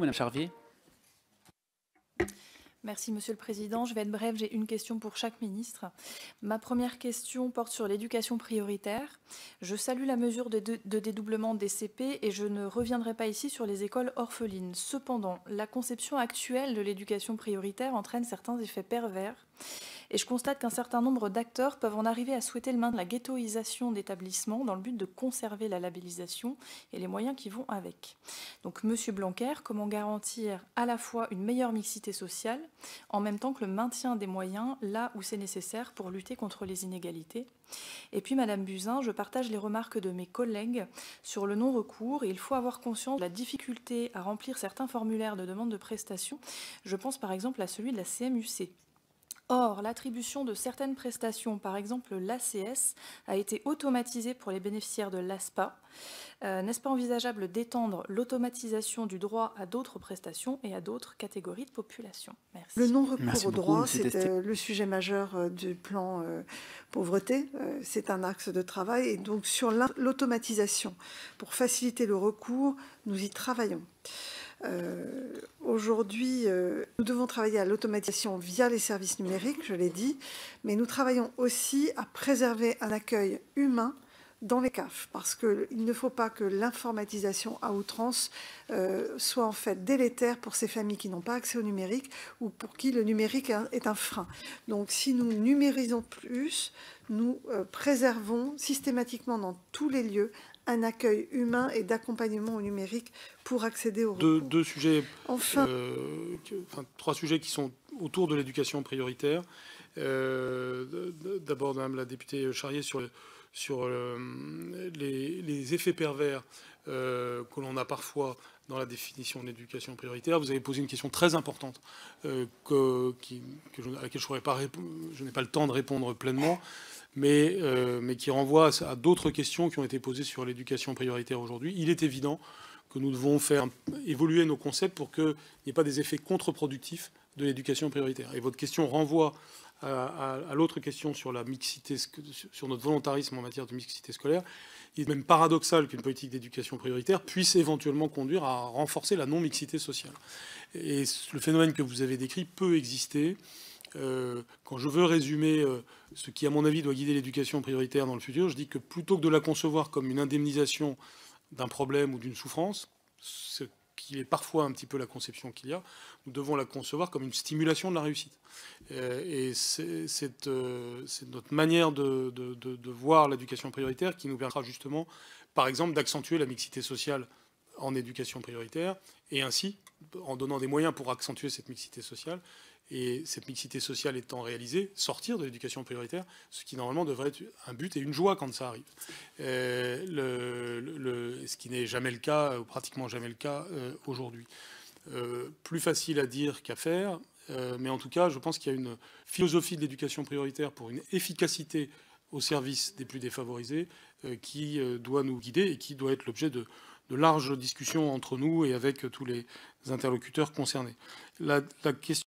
Madame Charvier. Merci Monsieur le Président. Je vais être brève, j'ai une question pour chaque ministre. Ma première question porte sur l'éducation prioritaire. Je salue la mesure de dédoublement des CP et je ne reviendrai pas ici sur les écoles orphelines. Cependant, la conception actuelle de l'éducation prioritaire entraîne certains effets pervers et je constate qu'un certain nombre d'acteurs peuvent en arriver à souhaiter le maintien de la ghettoisation d'établissements dans le but de conserver la labellisation et les moyens qui vont avec. Donc, Monsieur Blanquer, comment garantir à la fois une meilleure mixité sociale, en même temps que le maintien des moyens là où c'est nécessaire pour lutter contre les inégalités? Et puis, Madame Buzyn, je partage les remarques de mes collègues sur le non-recours et il faut avoir conscience de la difficulté à remplir certains formulaires de demande de prestations. Je pense par exemple à celui de la CMUC. Or, l'attribution de certaines prestations, par exemple l'ACS, a été automatisée pour les bénéficiaires de l'ASPA. N'est-ce pas envisageable d'étendre l'automatisation du droit à d'autres prestations et à d'autres catégories de population? Merci. Le non-recours Merci au beaucoup, droit, Monsieur c'est Testi. le sujet majeur du plan pauvreté. C'est un axe de travail. Et donc, sur l'automatisation, pour faciliter le recours, nous y travaillons. Aujourd'hui, nous devons travailler à l'automatisation via les services numériques, je l'ai dit, mais nous travaillons aussi à préserver un accueil humain dans les CAF, parce qu'il ne faut pas que l'informatisation à outrance soit en fait délétère pour ces familles qui n'ont pas accès au numérique ou pour qui le numérique est un frein. Donc si nous numérisons plus, nous préservons systématiquement dans tous les lieux un accueil humain et d'accompagnement au numérique pour accéder au recours. Deux sujets, Enfin, trois sujets qui sont autour de l'éducation prioritaire. D'abord, Madame la députée Charrier, sur les effets pervers que l'on a parfois dans la définition de l'éducation prioritaire. Vous avez posé une question très importante à laquelle je n'ai pas le temps de répondre pleinement, mais qui renvoie à d'autres questions qui ont été posées sur l'éducation prioritaire aujourd'hui. Il est évident que nous devons faire évoluer nos concepts pour qu'il n'y ait pas des effets contre-productifs de l'éducation prioritaire. Et votre question renvoie à l'autre question sur la mixité, sur notre volontarisme en matière de mixité scolaire. Il est même paradoxal qu'une politique d'éducation prioritaire puisse éventuellement conduire à renforcer la non-mixité sociale. Et le phénomène que vous avez décrit peut exister. Quand je veux résumer ce qui, à mon avis, doit guider l'éducation prioritaire dans le futur, je dis que plutôt que de la concevoir comme une indemnisation d'un problème ou d'une souffrance, ce qui est parfois un petit peu la conception qu'il y a, nous devons la concevoir comme une stimulation de la réussite. Et c'est notre manière de voir l'éducation prioritaire qui nous permettra justement, par exemple, d'accentuer la mixité sociale en éducation prioritaire, et ainsi, en donnant des moyens pour accentuer cette mixité sociale, et cette mixité sociale étant réalisée, sortir de l'éducation prioritaire, ce qui normalement devrait être un but et une joie quand ça arrive. Ce qui n'est jamais le cas, ou pratiquement jamais le cas aujourd'hui. Plus facile à dire qu'à faire, mais en tout cas, je pense qu'il y a une philosophie de l'éducation prioritaire pour une efficacité au service des plus défavorisés qui doit nous guider et qui doit être l'objet de larges discussions entre nous et avec tous les interlocuteurs concernés. La question